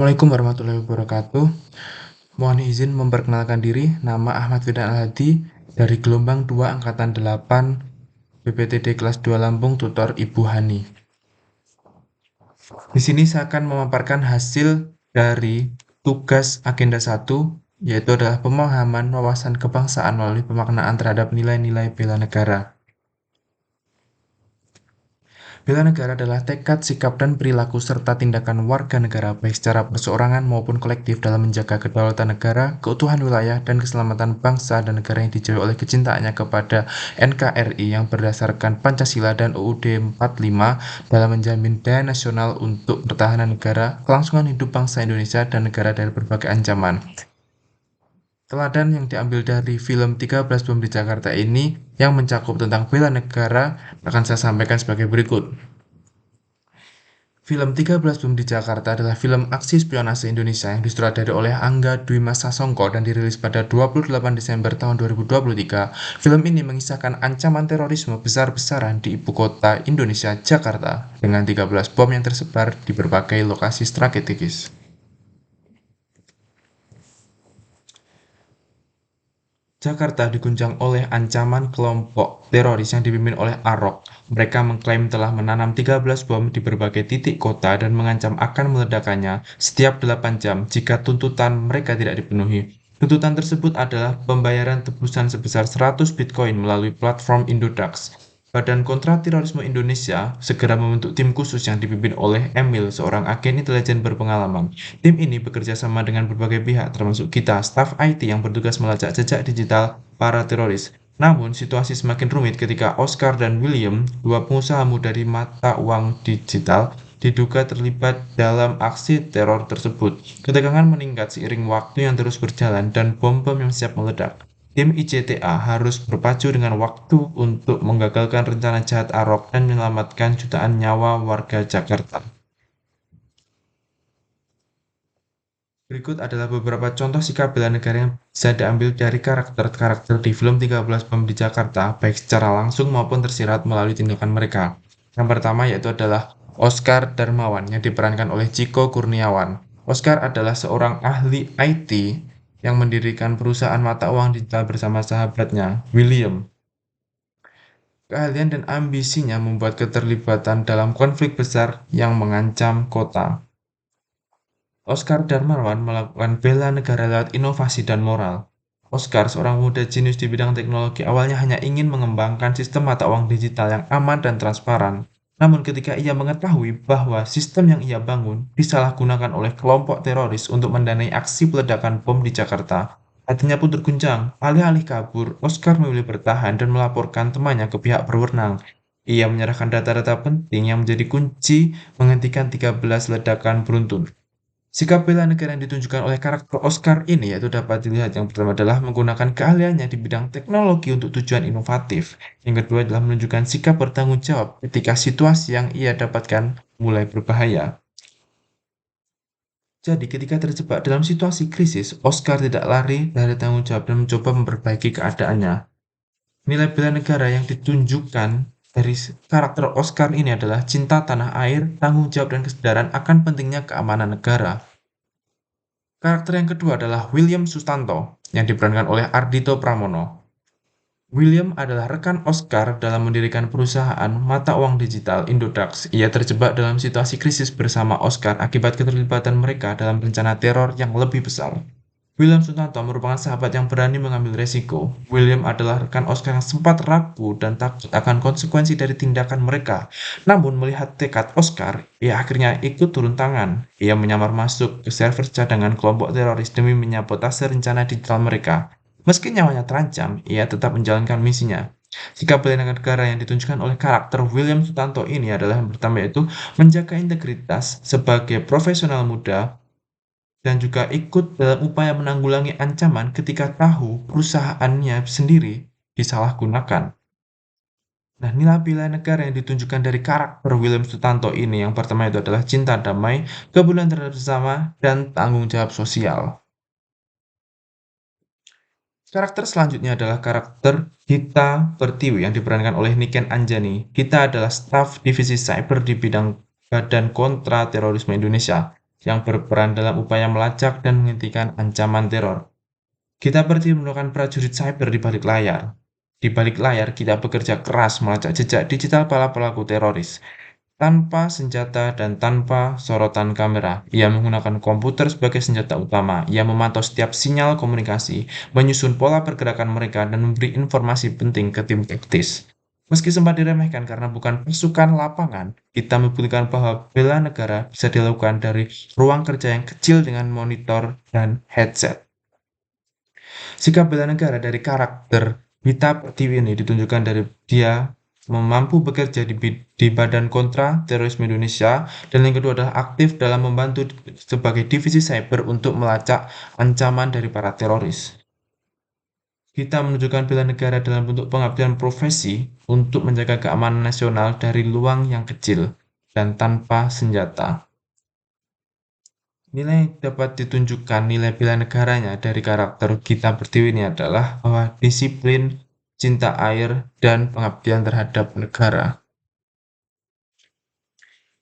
Assalamualaikum warahmatullahi wabarakatuh. Mohon izin memperkenalkan diri, nama Ahmad Firdan Al-Hadi dari gelombang 2 angkatan 8 BPTD kelas 2 Lampung, tutor Ibu Hani. Di sini saya akan memaparkan hasil dari tugas agenda 1, yaitu adalah pemahaman wawasan kebangsaan melalui pemaknaan terhadap nilai-nilai bela negara. Bela negara adalah tekad, sikap, dan perilaku serta tindakan warga negara baik secara perseorangan maupun kolektif dalam menjaga kedaulatan negara, keutuhan wilayah, dan keselamatan bangsa dan negara yang dijawab oleh kecintaannya kepada NKRI yang berdasarkan Pancasila dan UUD 45 dalam menjamin daya nasional untuk pertahanan negara, kelangsungan hidup bangsa Indonesia dan negara dari berbagai ancaman. Teladan yang diambil dari film 13 Bom di Jakarta ini yang mencakup tentang bela negara akan saya sampaikan sebagai berikut. Film 13 Bom di Jakarta adalah film aksi spionase Indonesia yang disutradarai oleh Angga Dwi Masa Songko dan dirilis pada 28 Desember tahun 2023. Film ini mengisahkan ancaman terorisme besar-besaran di ibu kota Indonesia, Jakarta, dengan 13 bom yang tersebar di berbagai lokasi strategis. Jakarta diguncang oleh ancaman kelompok teroris yang dipimpin oleh AROK. Mereka mengklaim telah menanam 13 bom di berbagai titik kota dan mengancam akan meledakkannya setiap 8 jam jika tuntutan mereka tidak dipenuhi. Tuntutan tersebut adalah pembayaran tebusan sebesar 100 Bitcoin melalui platform Indodax. Badan Kontraterorisme Indonesia segera membentuk tim khusus yang dipimpin oleh Emil, seorang agen intelijen berpengalaman. Tim ini bekerja sama dengan berbagai pihak, termasuk kita, staf IT yang bertugas melacak jejak digital para teroris. Namun, situasi semakin rumit ketika Oscar dan William, dua pengusaha muda di mata uang digital, diduga terlibat dalam aksi teror tersebut. Ketegangan meningkat seiring waktu yang terus berjalan dan bom-bom yang siap meledak. Tim ICTA harus berpacu dengan waktu untuk menggagalkan rencana jahat AROK dan menyelamatkan jutaan nyawa warga Jakarta. Berikut adalah beberapa contoh sikap bela negara yang bisa diambil dari karakter-karakter di film 13 Bom di Jakarta, baik secara langsung maupun tersirat melalui tindakan mereka. Yang pertama yaitu adalah Oscar Darmawan yang diperankan oleh Ciko Kurniawan. Oscar adalah seorang ahli IT yang mendirikan perusahaan mata uang digital bersama sahabatnya, William. Keahlian dan ambisinya membuat keterlibatan dalam konflik besar yang mengancam kota. Oscar Darmawan melakukan bela negara lewat inovasi dan moral. Oscar, seorang muda jenius di bidang teknologi, awalnya hanya ingin mengembangkan sistem mata uang digital yang aman dan transparan. Namun ketika ia mengetahui bahwa sistem yang ia bangun disalahgunakan oleh kelompok teroris untuk mendanai aksi peledakan bom di Jakarta, hatinya pun terguncang. Alih-alih kabur, Oscar memilih bertahan dan melaporkan temannya ke pihak berwenang. Ia menyerahkan data-data penting yang menjadi kunci menghentikan 13 ledakan beruntun. Sikap bela negara yang ditunjukkan oleh karakter Oscar ini yaitu dapat dilihat yang pertama adalah menggunakan keahliannya di bidang teknologi untuk tujuan inovatif. Yang kedua adalah menunjukkan sikap bertanggung jawab ketika situasi yang ia dapatkan mulai berbahaya. Jadi ketika terjebak dalam situasi krisis, Oscar tidak lari dari tanggung jawab dan mencoba memperbaiki keadaannya. Nilai bela negara yang ditunjukkan dari karakter Oscar ini adalah cinta tanah air, tanggung jawab dan kesadaran akan pentingnya keamanan negara. Karakter yang kedua adalah William Sustanto yang diperankan oleh Ardhito Pramono. William adalah rekan Oscar dalam mendirikan perusahaan mata uang digital Indodax. Ia terjebak dalam situasi krisis bersama Oscar akibat keterlibatan mereka dalam rencana teror yang lebih besar. William Sutanto merupakan sahabat yang berani mengambil resiko. William adalah rekan Oscar yang sempat ragu dan takut akan konsekuensi dari tindakan mereka. Namun melihat tekad Oscar, ia akhirnya ikut turun tangan. Ia menyamar masuk ke server cadangan kelompok teroris demi menyabotase rencana digital mereka. Meski nyawanya terancam, ia tetap menjalankan misinya. Sikap bela negara yang ditunjukkan oleh karakter William Sutanto ini adalah yang pertama yaitu menjaga integritas sebagai profesional muda dan juga ikut dalam upaya menanggulangi ancaman ketika tahu perusahaannya sendiri disalahgunakan. Nah, nilai bela negara yang ditunjukkan dari karakter William Sutanto ini yang pertama itu adalah cinta damai, kepedulian terhadap sesama, dan tanggung jawab sosial. Karakter selanjutnya adalah karakter Gita Pertiwi yang diperankan oleh Niken Anjani. Gita adalah staf divisi cyber di bidang Badan Kontra Terorisme Indonesia. yang berperan dalam upaya melacak dan menghentikan ancaman teror. Kita Pertiwi merupakan prajurit cyber di balik layar. Di balik layar, kita bekerja keras melacak jejak digital para pelaku teroris. Tanpa senjata dan tanpa sorotan kamera, ia menggunakan komputer sebagai senjata utama. Ia memantau setiap sinyal komunikasi, menyusun pola pergerakan mereka, dan memberi informasi penting ke tim taktis. Meski sempat diremehkan karena bukan pasukan lapangan, kita membuktikan bahwa bela negara bisa dilakukan dari ruang kerja yang kecil dengan monitor dan headset. Sikap bela negara dari karakter Mita Pertiwi ini ditunjukkan dari dia mampu bekerja di Badan Kontra Terorisme Indonesia, dan yang kedua adalah aktif dalam membantu sebagai divisi cyber untuk melacak ancaman dari para teroris. Kita menunjukkan bela negara dalam bentuk pengabdian profesi untuk menjaga keamanan nasional dari luang yang kecil dan tanpa senjata. Nilai yang dapat ditunjukkan nilai bela negaranya dari karakter Gita Pertiwi ini adalah bahwa disiplin, cinta air, dan pengabdian terhadap negara.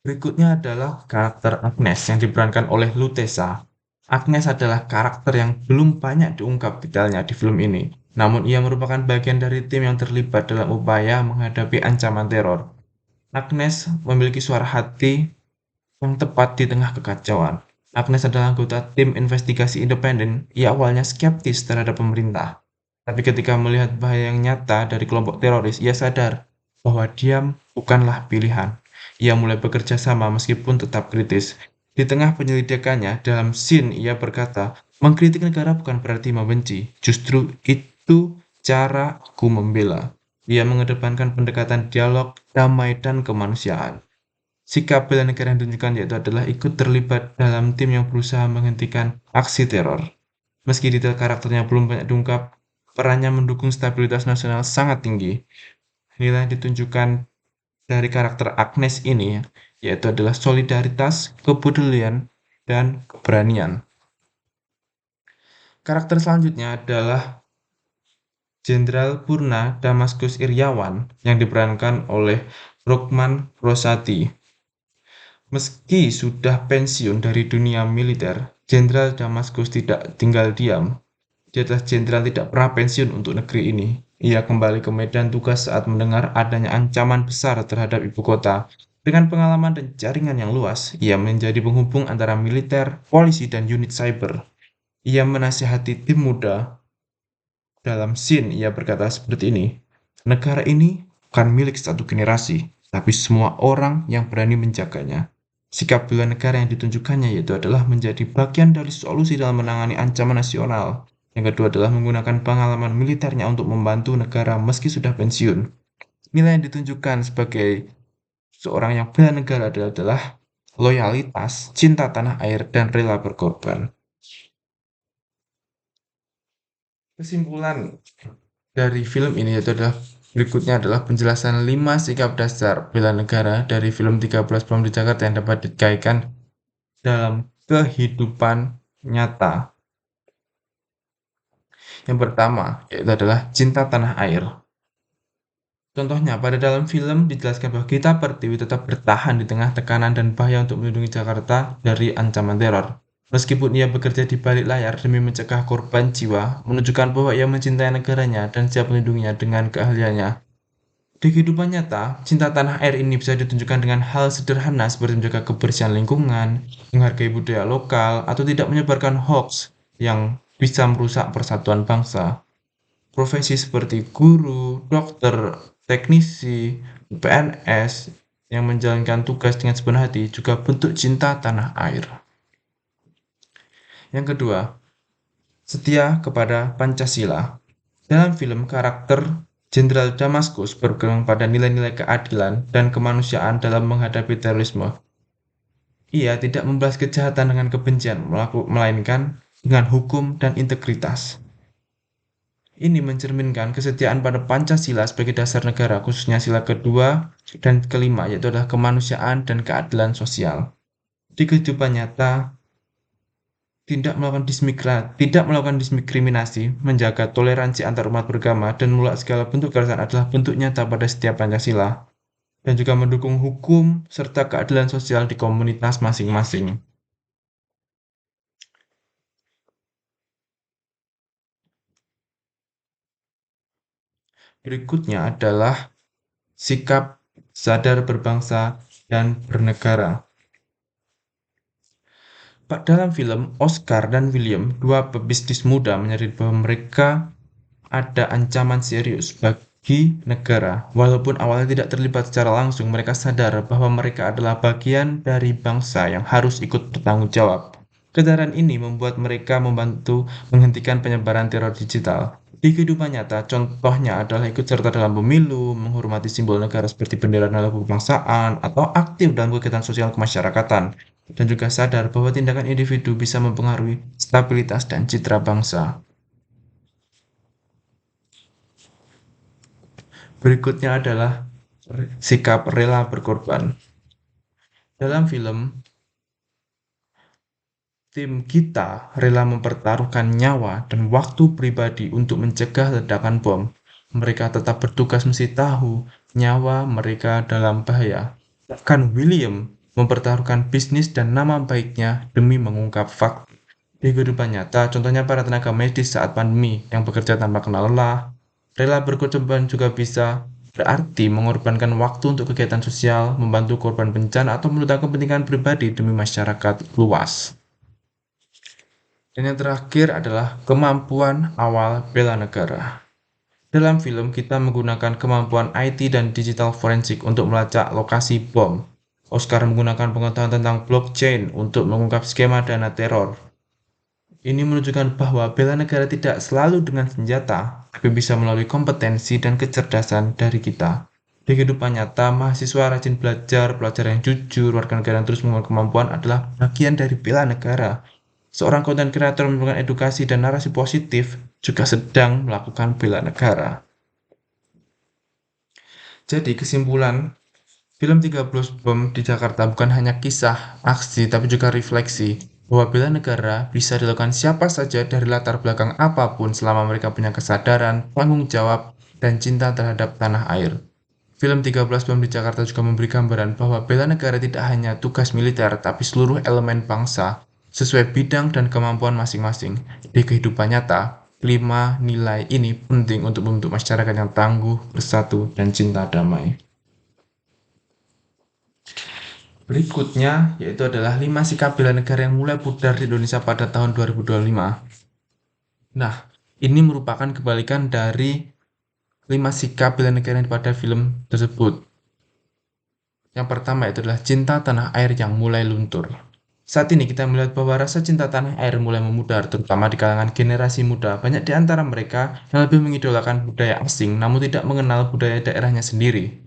Berikutnya adalah karakter Agnes yang diperankan oleh Lutesa. Agnes adalah karakter yang belum banyak diungkap detailnya di film ini. Namun ia merupakan bagian dari tim yang terlibat dalam upaya menghadapi ancaman teror. Agnes memiliki suara hati yang tepat di tengah kekacauan. Agnes adalah anggota tim investigasi independen. Ia awalnya skeptis terhadap pemerintah. Tapi ketika melihat bahaya yang nyata dari kelompok teroris, ia sadar bahwa diam bukanlah pilihan. Ia mulai bekerja sama meskipun tetap kritis. Di tengah penyelidikannya, dalam scene ia berkata, mengkritik negara bukan berarti membenci. Justru itu cara aku membela. Ia mengedepankan pendekatan dialog, damai, dan kemanusiaan. Sikap bela negara yang ditunjukkan yaitu adalah ikut terlibat dalam tim yang berusaha menghentikan aksi teror. Meski detail karakternya belum banyak diungkap, perannya mendukung stabilitas nasional sangat tinggi. Nilai yang ditunjukkan dari karakter Agnes ini yaitu adalah solidaritas, kepedulian, dan keberanian. Karakter selanjutnya adalah Jenderal Purna Damaskus Iriawan yang diperankan oleh Rukman Rosati. Meski sudah pensiun dari dunia militer, Jenderal Damaskus tidak tinggal diam. Dia adalah jenderal tidak pernah pensiun untuk negeri ini. Ia kembali ke medan tugas saat mendengar adanya ancaman besar terhadap ibu kota. Dengan pengalaman dan jaringan yang luas, ia menjadi penghubung antara militer, polisi, dan unit cyber. Ia menasihati tim muda. Dalam scene, ia berkata seperti ini, negara ini bukan milik satu generasi, tapi semua orang yang berani menjaganya. Sikap bela negara yang ditunjukkannya yaitu adalah menjadi bagian dari solusi dalam menangani ancaman nasional. Yang kedua adalah menggunakan pengalaman militernya untuk membantu negara meski sudah pensiun. Nilai yang ditunjukkan sebagai seorang yang bela negara adalah loyalitas, cinta tanah air, dan rela berkorban. Kesimpulan dari film ini yaitu adalah berikutnya adalah penjelasan 5 sikap dasar bela negara dari film 13 Bom di Jakarta yang dapat dikaitkan dalam kehidupan nyata. Yang pertama yaitu adalah cinta tanah air. Contohnya, pada dalam film dijelaskan bahwa Gita Pertiwi tetap bertahan di tengah tekanan dan bahaya untuk melindungi Jakarta dari ancaman teror. Meskipun ia bekerja di balik layar demi mencegah korban jiwa, menunjukkan bahwa ia mencintai negaranya dan siap melindunginya dengan keahliannya. Di kehidupan nyata, cinta tanah air ini bisa ditunjukkan dengan hal sederhana seperti menjaga kebersihan lingkungan, menghargai budaya lokal, atau tidak menyebarkan hoax yang bisa merusak persatuan bangsa. Profesi seperti guru, dokter, teknisi, PNS yang menjalankan tugas dengan sepenuh hati juga bentuk cinta tanah air. Yang kedua, setia kepada Pancasila. Dalam film, karakter Jenderal Damaskus berpegang pada nilai-nilai keadilan dan kemanusiaan dalam menghadapi terorisme. Ia tidak membalas kejahatan dengan kebencian, melainkan dengan hukum dan integritas. Ini mencerminkan kesetiaan pada Pancasila sebagai dasar negara, khususnya sila kedua dan kelima, yaitu adalah kemanusiaan dan keadilan sosial. Di kehidupan nyata, tidak melakukan diskriminasi, menjaga toleransi antar umat beragama, dan menolak segala bentuk kekerasan adalah bentuk nyata pada setiap Pancasila, dan juga mendukung hukum serta keadilan sosial di komunitas masing-masing. Berikutnya adalah sikap sadar berbangsa dan bernegara. Dalam film, Oscar dan William, dua pebisnis muda, menyadari bahwa mereka ada ancaman serius bagi negara. Walaupun awalnya tidak terlibat secara langsung, mereka sadar bahwa mereka adalah bagian dari bangsa yang harus ikut bertanggung jawab. Kesadaran ini membuat mereka membantu menghentikan penyebaran teror digital. Di kehidupan nyata, contohnya adalah ikut serta dalam pemilu, menghormati simbol negara seperti bendera dan logo kebangsaan, atau aktif dalam kegiatan sosial kemasyarakatan, dan juga sadar bahwa tindakan individu bisa mempengaruhi stabilitas dan citra bangsa. Berikutnya adalah sikap rela berkorban. Dalam film, tim kita rela mempertaruhkan nyawa dan waktu pribadi untuk mencegah ledakan bom. Mereka tetap bertugas meski tahu nyawa mereka dalam bahaya. Bahkan William mempertaruhkan bisnis dan nama baiknya demi mengungkap fakta. Di kehidupan nyata, contohnya para tenaga medis saat pandemi yang bekerja tanpa kenal lelah, rela berkorban juga bisa berarti mengorbankan waktu untuk kegiatan sosial, membantu korban bencana, atau menutupkan kepentingan pribadi demi masyarakat luas. Dan yang terakhir adalah kemampuan awal bela negara. Dalam film, kita menggunakan kemampuan IT dan digital forensik untuk melacak lokasi bom. Oscar menggunakan pengetahuan tentang blockchain untuk mengungkap skema dana teror. Ini menunjukkan bahwa bela negara tidak selalu dengan senjata, tapi bisa melalui kompetensi dan kecerdasan dari kita. Di kehidupan nyata, mahasiswa rajin belajar, pelajar yang jujur, warga negara yang terus mengembangkan kemampuan adalah bagian dari bela negara. Seorang konten kreator memberikan edukasi dan narasi positif juga sedang melakukan bela negara. Jadi kesimpulan, film 13 Bom di Jakarta bukan hanya kisah, aksi, tapi juga refleksi bahwa bela negara bisa dilakukan siapa saja dari latar belakang apapun selama mereka punya kesadaran, tanggung jawab, dan cinta terhadap tanah air. Film 13 Bom di Jakarta juga memberi gambaran bahwa bela negara tidak hanya tugas militer, tapi seluruh elemen bangsa, sesuai bidang dan kemampuan masing-masing. Di kehidupan nyata, 5 nilai ini penting untuk membentuk masyarakat yang tangguh, bersatu, dan cinta damai. Berikutnya, yaitu adalah 5 sikap bela negara yang mulai pudar di Indonesia pada tahun 2025. Nah, ini merupakan kebalikan dari 5 sikap bela negara pada film tersebut. Yang pertama itu adalah cinta tanah air yang mulai luntur. Saat ini kita melihat bahwa rasa cinta tanah air mulai memudar, terutama di kalangan generasi muda. Banyak di antara mereka yang lebih mengidolakan budaya asing, namun tidak mengenal budaya daerahnya sendiri.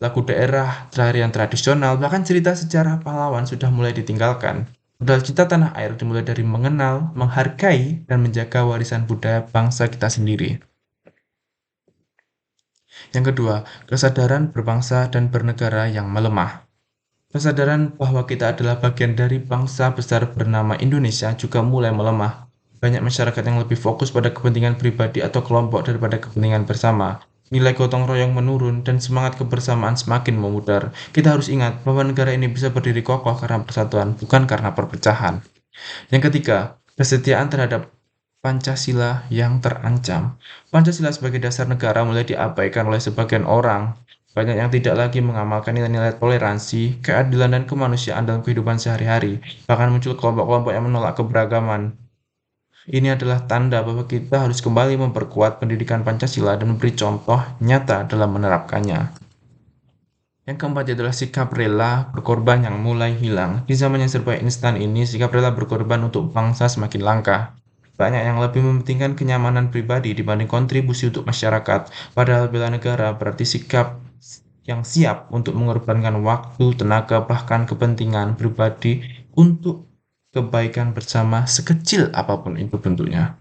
Lagu daerah, tarian tradisional, bahkan cerita sejarah pahlawan sudah mulai ditinggalkan. Modal cinta tanah air dimulai dari mengenal, menghargai, dan menjaga warisan budaya bangsa kita sendiri. Yang kedua, kesadaran berbangsa dan bernegara yang melemah. Kesadaran bahwa kita adalah bagian dari bangsa besar bernama Indonesia juga mulai melemah. Banyak masyarakat yang lebih fokus pada kepentingan pribadi atau kelompok daripada kepentingan bersama. Nilai gotong royong menurun dan semangat kebersamaan semakin memudar. Kita harus ingat bahwa negara ini bisa berdiri kokoh karena persatuan, bukan karena perpecahan. Yang ketiga, kesetiaan terhadap Pancasila yang terancam. Pancasila sebagai dasar negara mulai diabaikan oleh sebagian orang. Banyak yang tidak lagi mengamalkan nilai-nilai toleransi, keadilan, dan kemanusiaan dalam kehidupan sehari-hari. Bahkan muncul kelompok-kelompok yang menolak keberagaman. Ini adalah tanda bahwa kita harus kembali memperkuat pendidikan Pancasila dan memberi contoh nyata dalam menerapkannya. Yang keempat adalah sikap rela berkorban yang mulai hilang. Di zaman yang serba instan ini, sikap rela berkorban untuk bangsa semakin langka. Banyak yang lebih mementingkan kenyamanan pribadi dibanding kontribusi untuk masyarakat. Padahal bela negara berarti sikap yang siap untuk mengorbankan waktu, tenaga, bahkan kepentingan pribadi untuk kebaikan bersama sekecil apapun itu bentuknya.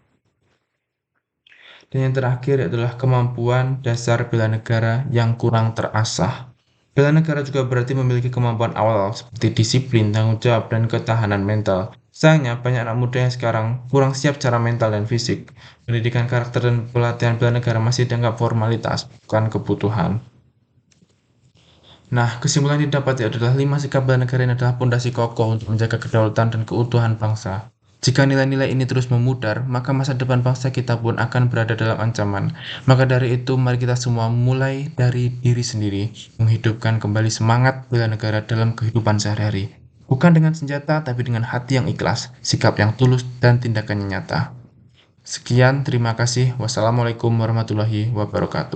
Dan yang terakhir adalah kemampuan dasar bela negara yang kurang terasah. Bela negara juga berarti memiliki kemampuan awal seperti disiplin, tanggung jawab, dan ketahanan mental. Sayangnya, banyak anak muda yang sekarang kurang siap secara mental dan fisik. Pendidikan karakter dan pelatihan bela negara masih dianggap formalitas, bukan kebutuhan. Nah, kesimpulan yang didapat adalah 5 sikap bela negara ini adalah pondasi kokoh untuk menjaga kedaulatan dan keutuhan bangsa. Jika nilai-nilai ini terus memudar, maka masa depan bangsa kita pun akan berada dalam ancaman. Maka dari itu, mari kita semua mulai dari diri sendiri, menghidupkan kembali semangat bela negara dalam kehidupan sehari-hari. Bukan dengan senjata, tapi dengan hati yang ikhlas, sikap yang tulus, dan tindakan yang nyata. Sekian, terima kasih. Wassalamualaikum warahmatullahi wabarakatuh.